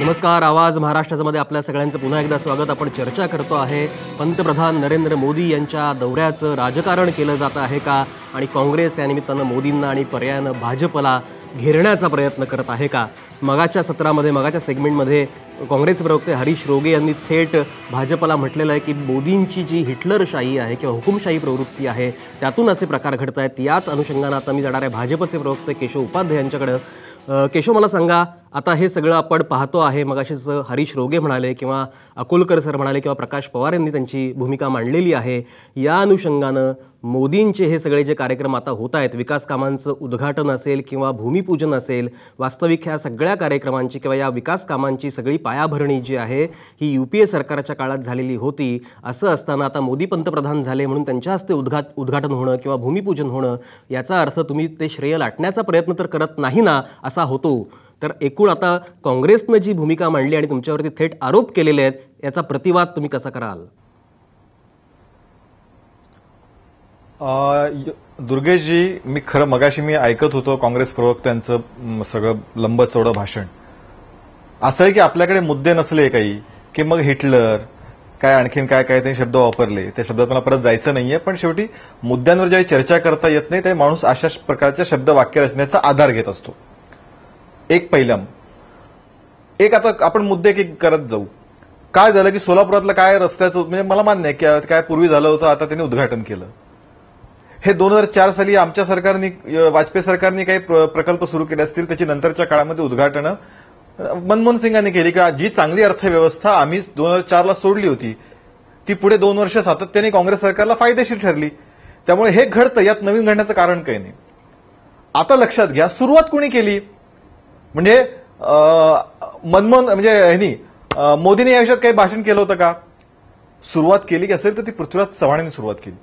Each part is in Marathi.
नमस्कार. आवाज महाराष्ट्रामध्ये आपल्या सगळ्यांचं पुन्हा एकदा स्वागत. आपण चर्चा करतो आहे पंतप्रधान नरेंद्र मोदी यांच्या दौऱ्याचं राजकारण केलं जात आहे का, आणि काँग्रेस या निमित्तानं मोदींना आणि पर्यायानं भाजपला घेरण्याचा प्रयत्न करत आहे का. मगाच्या सत्रामध्ये मगाच्या सेगमेंटमध्ये काँग्रेसचे प्रवक्ते हरीश रोगे यांनी थेट भाजपला म्हटलेलं आहे की मोदींची जी हिटलरशाही आहे किंवा हुकुमशाही प्रवृत्ती आहे त्यातून असे प्रकार घडत आहेत. याच अनुषंगानं आता मी जाणार आहे भाजपचे प्रवक्ते केशव उपाध्याय यांच्याकडे. केशव, मला सांगा, आता हे सगळं आपण पाहतो आहे, मगाशीच हरीश रोगे म्हणाले किंवा अकोलकर सर म्हणाले किंवा प्रकाश पवार यांनी त्यांची भूमिका मांडलेली आहे. या अनुषंगानं मोदींचे हे सगळे जे कार्यक्रम आता होत आहेत, विकास कामांचं उद्घाटन असेल किंवा भूमिपूजन असेल, वास्तविक ह्या सगळ्या कार्यक्रमांची किंवा या विकास कामांची सगळी पायाभरणी जी आहे ही UPA सरकारच्या काळात झालेली होती. असं असताना आता मोदी पंतप्रधान झाले म्हणून त्यांच्या हस्ते उद्घाटन होणं किंवा भूमिपूजन होणं, याचा अर्थ तुम्ही ते श्रेय लाटण्याचा प्रयत्न तर करत नाही ना, असा होतो. तर एकूण आता काँग्रेसनं जी भूमिका मांडली आणि तुमच्यावरती थेट आरोप केलेले आहेत, याचा प्रतिवाद तुम्ही कसा कराल? दुर्गेशजी, मी खरं मगाशी ऐकत होतो काँग्रेस प्रवक्त्यांचं सगळं लंबचौडं भाषण. असं आहे की आपल्याकडे मुद्दे नसले काही की मग हिटलर काय आणखीन काय काय ते शब्द वापरले, त्या शब्दात मला परत जायचं नाहीये. पण शेवटी मुद्द्यांवर ज्यावेळी चर्चा करता येत नाही त्यावेळी माणूस अशा प्रकारच्या शब्द वाक्य रचनेचा आधार घेत असतो. एक पहिलं आता आपण मुद्दे की करत जाऊ. काय झालं की सोलापुरातलं काय रस्त्याचं, म्हणजे मला मान्य आहे की काय पूर्वी झालं होतं, आता त्यांनी उद्घाटन केलं. हे 2004 साली आमच्या सरकारने, वाजपेयी सरकारने काही प्रकल्प सुरू केले असतील, त्याची नंतरच्या काळामध्ये उद्घाटनं मनमोहन सिंगांनी केली. की जी चांगली अर्थव्यवस्था आम्ही 2004ला सोडली होती ती पुढे 2 वर्ष सातत्याने काँग्रेस सरकारला फायदेशीर ठरली. त्यामुळे हे घडतं, यात नवीन घडण्याचं कारण काही नाही. आता लक्षात घ्या, सुरुवात कोणी केली म्हणजे मनमोहन म्हणजे मोदींनी या विषयात काही भाषण केलं होतं का? सुरुवात केली असेल तर ती पृथ्वीराज चव्हाणांनी सुरुवात केली.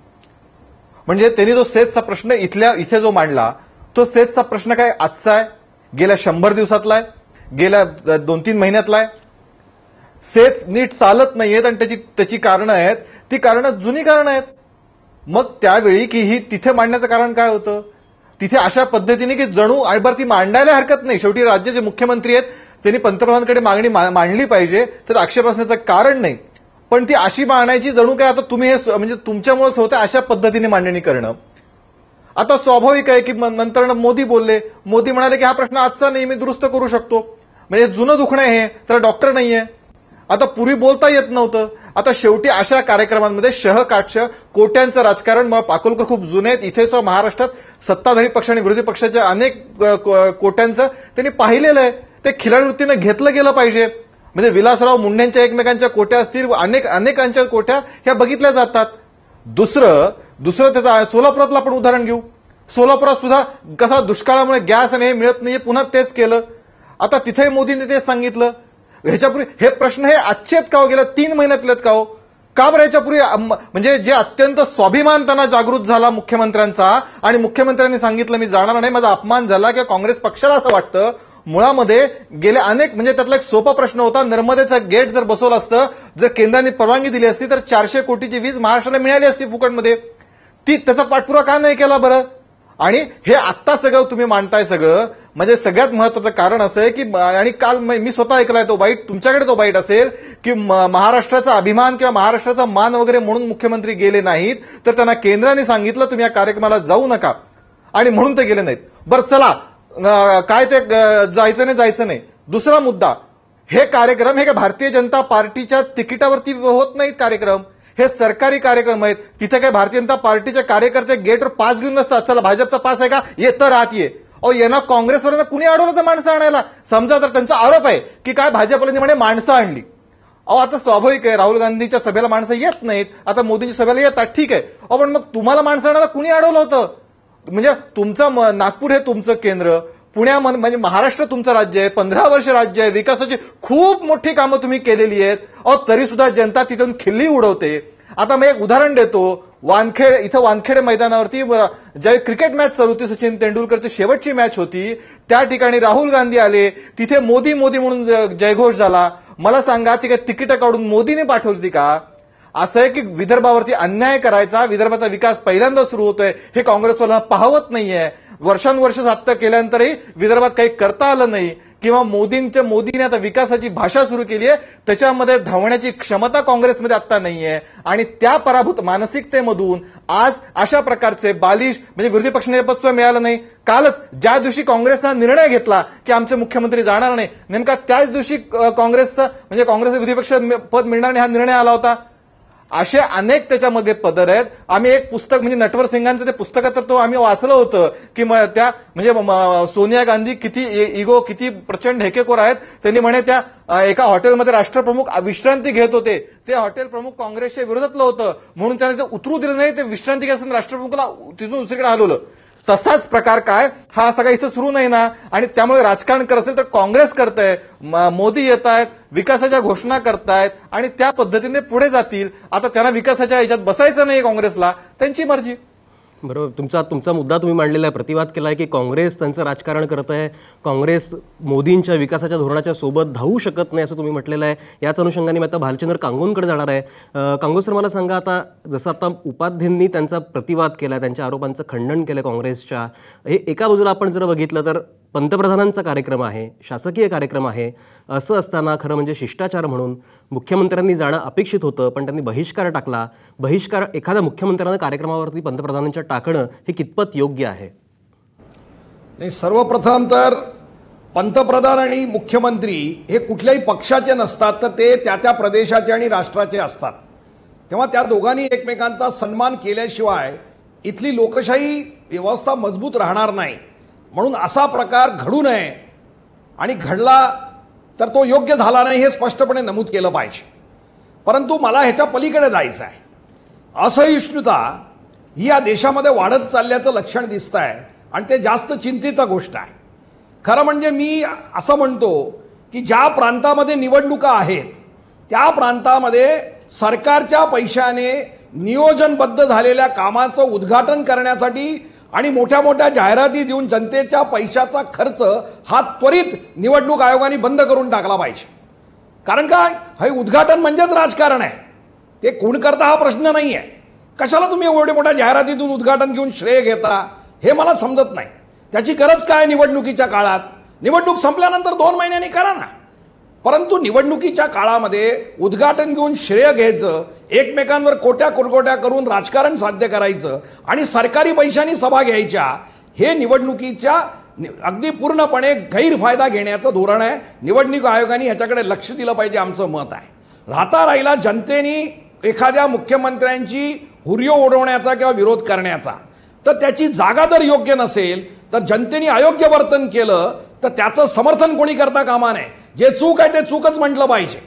म्हणजे त्यांनी जो सेसचा प्रश्न इथे जो मांडला, तो सेसचा प्रश्न काय आजचा आहे, गेल्या 100 दिवसातला आहे, गेल्या 2-3 महिन्यातला आहे. सेस नीट चालत नाहीयेत आणि त्याची कारणं आहेत, ती कारणं जुनी कारणं आहेत. मग त्यावेळी की ही तिथे मांडण्याचं कारण काय होतं? तिथे अशा पद्धतीने की जणू आडबार ती मांडायला हरकत नाही. शेवटी राज्याचे मुख्यमंत्री आहेत, त्यांनी पंतप्रधानांकडे मागणी मांडली पाहिजे, तर आक्षेप असण्याचं कारण नाही. पण ती अशी मांडायची जणू काय आता तुम्ही हे म्हणजे तुमच्यामुळेच होतं अशा पद्धतीने मांडणी करणं. आता स्वाभाविक आहे की नंतर मोदी बोलले, मोदी म्हणाले की हा प्रश्न आजचा नाही, मी दुरुस्त करू शकतो. म्हणजे जुनं दुखणं आहे, तर डॉक्टर नाहीये. आता पूर्वी बोलता येत नव्हतं. आता शेवटी अशा कार्यक्रमांमध्ये शहकाक्ष कोट्यांचं राजकारण, मग अकोलकर खूप जुने आहेत, इथेच महाराष्ट्रात सत्ताधारी पक्ष आणि विरोधी पक्षाच्या अनेक कोट्यांचं त्यांनी पाहिलेलं आहे. ते खिलाडी वृत्तीनं घेतलं गेलं पाहिजे. म्हणजे विलासराव मुंडेंच्या एकमेकांच्या कोट्या असतील, अनेकांच्या कोट्या ह्या बघितल्या जातात. दुसरं त्याचं सोलापुरातलं आपण उदाहरण घेऊ. सोलापुरात सुद्धा कसा दुष्काळामुळे गॅस आणि हे मिळत नाहीये, पुन्हा तेच केलं. आता तिथे मोदींनी तेच सांगितलं. ह्याच्यापूर्वी हे प्रश्न हे आजचे आहेत का हो, गेल्या 3 महिन्यातले आहेत का हो? का बरं ह्याच्यापूर्वी म्हणजे जे अत्यंत स्वाभिमान त्यांना जागृत झाला मुख्यमंत्र्यांचा, आणि मुख्यमंत्र्यांनी सांगितलं मी जाणार नाही, माझा अपमान झाला, किंवा काँग्रेस पक्षाला असं वाटतं. मुळामध्ये गेले अनेक, म्हणजे त्यातला एक सोपा प्रश्न होता, नर्मदेचं गेट जर बसवलं असतं, जर केंद्राने परवानगी दिली असती तर 400 कोटीची वीज महाराष्ट्राला मिळाली असती फुकटमध्ये. त्याचा पाठपुरावा का नाही केला बरं? आणि हे आत्ता सगळं तुम्ही मांडताय सगळं, म्हणजे सगळ्यात महत्वाचं कारण असं आहे की, आणि काल मी स्वतः ऐकलाय तो बाईट, तुमच्याकडे तो बाईट असेल की महाराष्ट्राचा अभिमान किंवा महाराष्ट्राचा मान वगैरे म्हणून मुख्यमंत्री गेले नाहीत, तर त्यांना केंद्राने सांगितलं तुम्ही या कार्यक्रमाला जाऊ नका, आणि म्हणून ते गेले नाहीत. बरं चला, काय ते जायचं नाही. दुसरा मुद्दा, हे कार्यक्रम हे काय भारतीय जनता पार्टीच्या तिकिटावरती होत नाहीत कार्यक्रम, हे सरकारी कार्यक्रम आहेत. तिथे काय भारतीय जनता पार्टीचे कार्यकर्ते गेटवर पास घेऊन नसतात, चला भाजपचा पास आहे का, तर आत ये. यांना काँग्रेसवरनं कुणी अडवलं तर माणसं आणायला? समजा तर त्यांचा आरोप आहे की काय भाजपला म्हणे माणसं आणली. आता स्वाभाविक आहे, राहुल गांधीच्या सभेला माणसं येत नाहीत, आता मोदींच्या सभेला येतात, ठीक आहे. पण मग तुम्हाला माणसं आणायला कुणी अडवलं होतं? म्हणजे तुमचं नागपूर हे तुमचं केंद्र, पुण्यामध्ये म्हणजे महाराष्ट्र तुमचं राज्य आहे, 15 वर्ष राज्य आहे, विकासाची खूप मोठी कामं तुम्ही केलेली आहेत. तरी सुद्धा जनता तिथून खिल्ली उडवते. आता मी एक उदाहरण देतो. वानखेडे मैदानावरती ज्यावेळी क्रिकेट मॅच चालू होती, सचिन तेंडुलकरची शेवटची मॅच होती, त्या ठिकाणी राहुल गांधी आले, तिथे मोदी मोदी म्हणून जयघोष झाला. मला सांगा, ती काय तिकीट काढून मोदीने पाठवली का? असं आहे की विदर्भावरती अन्याय करायचा, विदर्भाचा विकास पहिल्यांदा सुरू होतोय हे काँग्रेसवाल्यांना पाहवत नाहीये. वर्षानुवर्ष सातत्य केल्यानंतरही विदर्भात काही करता आलं नाही. किंवा मोदीने आता विकासाची भाषा सुरू केली आहे, त्याच्यामध्ये धावण्याची क्षमता काँग्रेसमध्ये आता नाहीये. आणि त्या पराभूत मानसिकतेमधून आज अशा प्रकारचे बालिश म्हणजे विरोधी पक्षनेतेपद मिळालं नाही. कालच ज्या दिवशी काँग्रेसनं निर्णय घेतला की आमचे मुख्यमंत्री जाणार नाही, नेमका त्याच दिवशी काँग्रेसचा विरोधी पक्ष पद मिळणार नाही हा निर्णय आला होता. असे अनेक त्याच्यामध्ये पदर आहेत. आम्ही एक पुस्तक म्हणजे नटवर सिंगांचं ते पुस्तकात तर तो आम्ही वाचलं होतं की त्या म्हणजे सोनिया गांधी किती इगो किती प्रचंड हेकेखोर आहेत. त्यांनी म्हणे त्या एका हॉटेलमध्ये राष्ट्रप्रमुख विश्रांती घेत होते, ते हॉटेल प्रमुख काँग्रेसच्या विरोधातलं होतं म्हणून त्यांनी ते उतरू दिलं नाही, ते विश्रांती घेत राष्ट्रप्रमुखाला तिथून दुसरीकडे हलवलं. तसाच प्रकार काय हा सगळा इथं सुरू नाही ना. आणि त्यामुळे राजकारण करत असेल तर काँग्रेस करतंय, मोदी येत आहेत, विकासाच्या घोषणा करतायत आणि त्या पद्धतीने पुढे जातील. आता त्यांना विकासाच्या ह्याच्यात बसायचं नाही काँग्रेसला, त्यांची मर्जी. बरोबर, तुमचा मुद्दा तुम्ही मांडलेला आहे, प्रतिवाद केला आहे की काँग्रेस त्यांचं राजकारण करत आहे, काँग्रेस मोदींच्या विकासाच्या धोरणाच्या सोबत धावू शकत नाही असं तुम्ही म्हटलेलं आहे. याच अनुषंगाने मी आता भालचंद्र कांगूंकडे जाणार आहे. कांगू सर, मला सांगा, आता जसं आता उपाध्येंनी त्यांचा प्रतिवाद केला, त्यांच्या आरोपांचं खंडन केलं काँग्रेसच्या, हे एका बाजूला आपण जर बघितलं तर पंतप्रधानांचा कार्यक्रम आहे, शासकीय कार्यक्रम आहे, असं असताना खरं म्हणजे शिष्टाचार म्हणून मुख्यमंत्र्यांनी जाणं अपेक्षित होतं, पण त्यांनी बहिष्कार टाकला. बहिष्कार एखाद्या मुख्यमंत्र्यांना कार्यक्रमावरती पंतप्रधानांच्या टाकणं हे कितपत योग्य आहे? नाही, सर्वप्रथम तर पंतप्रधान आणि मुख्यमंत्री हे कुठल्याही पक्षाचे नसतात, तर ते त्या प्रदेशाचे आणि राष्ट्राचे असतात. तेव्हा त्या दोघांनी एकमेकांचा सन्मान केल्याशिवाय इथली लोकशाही व्यवस्था मजबूत राहणार नाही. म्हणून असा प्रकार घडू नये आणि घडला तर तो योग्य झाला नाही हे स्पष्टपणे नमूद केलं पाहिजे. परंतु मला ह्याच्या पलीकडे जायचं आहे. असहिष्णुता ही या देशामध्ये वाढत चालल्याचं लक्षण दिसत आहे आणि ते जास्त चिंतेचा गोष्ट आहे. खरं म्हणजे मी असं म्हणतो की ज्या प्रांतामध्ये निवडणुका आहेत त्या प्रांतामध्ये सरकारच्या पैशाने नियोजनबद्ध झालेल्या कामाचं उद्घाटन करण्यासाठी आणि मोठ्या मोठ्या जाहिराती देऊन जनतेच्या पैशाचा खर्च हा त्वरित निवडणूक आयोगाने बंद करून टाकला पाहिजे. कारण काय, हे उद्घाटन म्हणजेच राजकारण आहे. ते कोण करता हा प्रश्न नाही आहे. कशाला तुम्ही एवढ्या मोठ्या जाहिराती देऊन उद्घाटन घेऊन श्रेय घेता हे मला समजत नाही. त्याची गरज काय निवडणुकीच्या काळात? निवडणूक संपल्यानंतर 2 महिन्यांनी करा ना. परंतु निवडणुकीच्या काळामध्ये उद्घाटन घेऊन श्रेय घ्यायचं, एकमेकांवर कोट्या कुरकोट्या करून राजकारण साध्य करायचं आणि सरकारी पैशांनी सभा घ्यायच्या, हे निवडणुकीच्या अगदी पूर्णपणे गैरफायदा घेण्याचं धोरण आहे. निवडणूक आयोगाने ह्याच्याकडे लक्ष दिलं पाहिजे, आमचं मत आहे. राहिला जनतेने एखाद्या मुख्यमंत्र्यांची हुर्यो उडवण्याचा किंवा विरोध करण्याचा, तर त्याची जागा जर योग्य नसेल तर जनतेने अयोग्य वर्तन केलं तर त्याचं समर्थन कोणी करता कामा नये. जे चूक आहे ते चूकच म्हटलं पाहिजे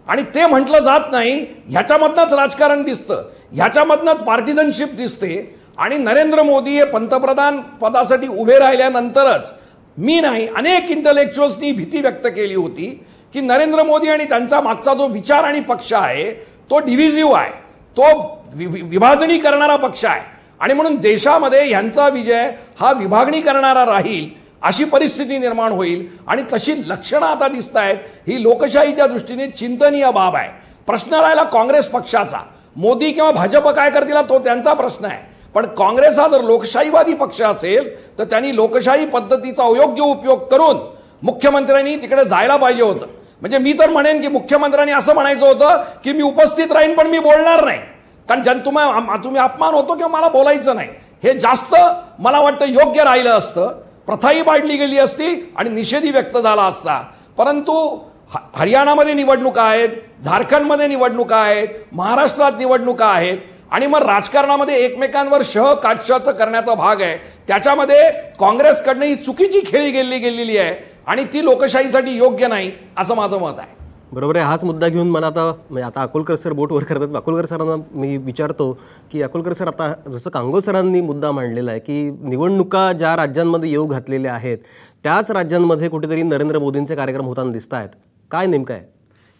आणि ते म्हटलं जात नाही. ह्याच्यामधनंच राजकारण दिसतं, ह्याच्यामधनंच पार्टिजनशिप दिसते. आणि नरेंद्र मोदी हे पंतप्रधान पदासाठी उभे राहिल्यानंतरच मी नाही, अनेक इंटलेक्च्युअल्सनी भीती व्यक्त केली होती की नरेंद्र मोदी आणि त्यांचा मागचा जो विचार आणि पक्ष आहे तो डिव्हिजिव्ह आहे, तो विभाजणी करणारा पक्ष आहे आणि म्हणून देशामध्ये ह्यांचा विजय हा विभागणी करणारा राहील अशी परिस्थिती निर्माण होईल. आणि तशी लक्षणं आता दिसत आहेत. ही लोकशाहीच्या दृष्टीने चिंतनीय बाब आहे. प्रश्न राहिला काँग्रेस पक्षाचा. मोदी किंवा भाजप काय करतील तो त्यांचा प्रश्न आहे, पण काँग्रेस हा जर लोकशाहीवादी पक्ष असेल तर त्यांनी लोकशाही पद्धतीचा अयोग्य उपयोग करून मुख्यमंत्र्यांनी तिकडे जायला पाहिजे होतं. म्हणजे मी तर म्हणेन की मुख्यमंत्र्यांनी असं म्हणायचं होतं की मी उपस्थित राहीन पण मी बोलणार नाही, कारण तुम्ही अपमान होतो किंवा मला बोलायचं नाही. हे जास्त मला वाटतं योग्य राहिलं असतं. प्रथाही पाडली गेली असती आणि निषेधही व्यक्त झाला असता. परंतु हरियाणामध्ये निवडणुका आहेत, झारखंडमध्ये निवडणुका आहेत, महाराष्ट्रात निवडणुका आहेत आणि मग राजकारणामध्ये एकमेकांवर काटशाचं करण्याचा भाग आहे. त्याच्यामध्ये काँग्रेसकडनं ही चुकीची खेळी गेलेली आहे आणि ती लोकशाहीसाठी योग्य नाही असं माझं मत आहे. बरोबर आहे. हाच मुद्दा घेऊन मला आता अकोलकर सर बोट वर करतात. अकोलकर सरांना मी विचारतो की अकोलकर सर, आता जसं कांगो सरांनी मुद्दा मांडलेला आहे की निवडणुका ज्या राज्यांमध्ये येऊ घातलेल्या आहेत त्याच राज्यांमध्ये कुठेतरी नरेंद्र मोदींचे कार्यक्रम होताना दिसत आहेत. काय नेमकं आहे?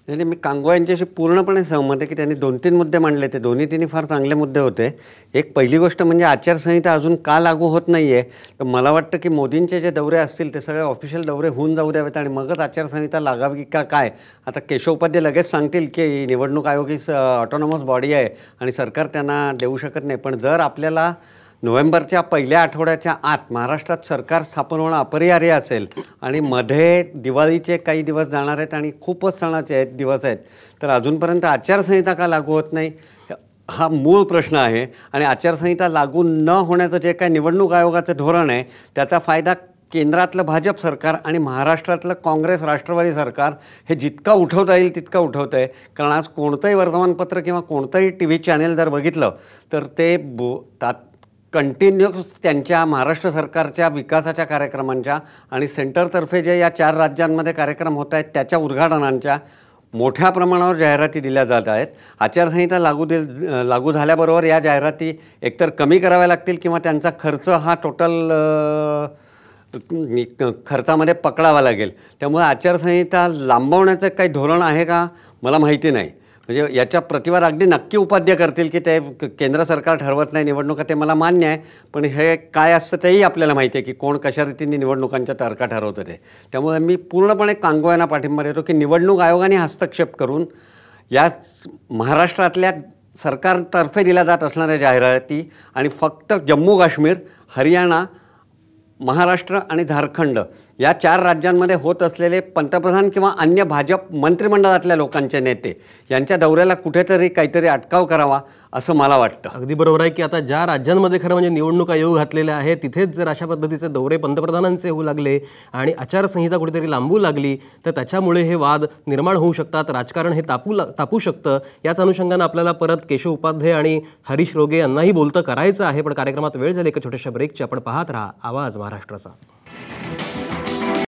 नाही, मी कांगो यांच्याशी पूर्णपणे सहमत आहे की त्यांनी 2-3 मुद्दे मांडले, ते दोन्ही फार चांगले मुद्दे होते. एक पहिली गोष्ट म्हणजे आचारसंहिता अजून का लागू होत नाही आहे, तर मला वाटतं की मोदींचे जे दौरे असतील ते सगळे ऑफिशियल दौरे होऊन जाऊ द्यावेत आणि मगच आचारसंहिता लागावी का काय. आता केशव उपाध्ये लगेच सांगतील की निवडणूक आयोग ही ऑटोनॉमस बॉडी आहे आणि सरकार त्यांना देऊ शकत नाही. पण जर आपल्याला नोव्हेंबरच्या पहिल्या आठवड्याच्या आत महाराष्ट्रात सरकार स्थापन होणं अपरिहार्य असेल आणि मध्ये दिवाळीचे काही दिवस जाणार आहेत आणि खूपच सणाचे दिवस आहेत, तर अजूनपर्यंत आचारसंहिता का लागू होत नाही हा मूळ प्रश्न आहे. आणि आचारसंहिता लागू न होण्याचं जे काय निवडणूक आयोगाचं धोरण आहे त्याचा फायदा केंद्रातलं भाजप सरकार आणि महाराष्ट्रातलं काँग्रेस राष्ट्रवादी सरकार हे जितका उठवता येईल तितका उठवतं आहे. कारण आज कोणतंही वर्तमानपत्र किंवा कोणतंही TV चॅनेल जर बघितलं तर ते कंटिन्युअस त्यांच्या महाराष्ट्र सरकारच्या विकासाच्या कार्यक्रमांच्या आणि सेंटरतर्फे जे या 4 राज्यांमध्ये कार्यक्रम होत आहेत त्याच्या उद्घाटनांच्या मोठ्या प्रमाणावर जाहिराती दिल्या जात आहेत. आचारसंहिता लागू झाल्याबरोबर या जाहिराती एकतर कमी कराव्या लागतील किंवा त्यांचा खर्च हा टोटल खर्चामध्ये पकडावा लागेल. त्यामुळे आचारसंहिता लांबवण्याचं काही धोरण आहे का मला माहिती नाही. म्हणजे याच्या प्रतिवाद अगदी नक्की उपाध्याय करतील की ते केंद्र सरकार ठरवत नाही निवडणुका, ते मला मान्य आहे. पण हे काय असतं तेही आपल्याला माहिती आहे की कोण कशा रीतीने निवडणुकांच्या तारखा ठरवतं ते. त्यामुळे मी पूर्णपणे कांगोयांना पाठिंबा देतो की निवडणूक आयोगाने हस्तक्षेप करून या महाराष्ट्रातल्या सरकारतर्फे दिल्या जात असणाऱ्या जाहिराती आणि फक्त जम्मू काश्मीर, हरियाणा, महाराष्ट्र आणि झारखंड या 4 राज्यांमध्ये होत असलेले पंतप्रधान किंवा अन्य भाजप मंत्रिमंडळातल्या लोकांचे नेते यांच्या दौऱ्याला कुठेतरी काहीतरी अटकाव करावा असं मला वाटतं. अगदी बरोबर आहे की आता ज्या राज्यांमध्ये खरं म्हणजे निवडणूक आयोग घातलेले आहे तिथेच जर अशा पद्धतीचे दौरे पंतप्रधानांचे होऊ लागले आणि आचारसंहिता कुठेतरी लांबू लागली तर त्याच्यामुळे हे वाद निर्माण होऊ शकतात, राजकारण हे तापू शकतं. याच अनुषंगानं आपल्याला परत केशव उपाध्याय आणि हरीश रोगे यांनाही बोलतं करायचं आहे. पण कार्यक्रमात वेळ झाली एका छोट्याशा ब्रेकची. आपण पाहत राहा आवाज महाराष्ट्राचा.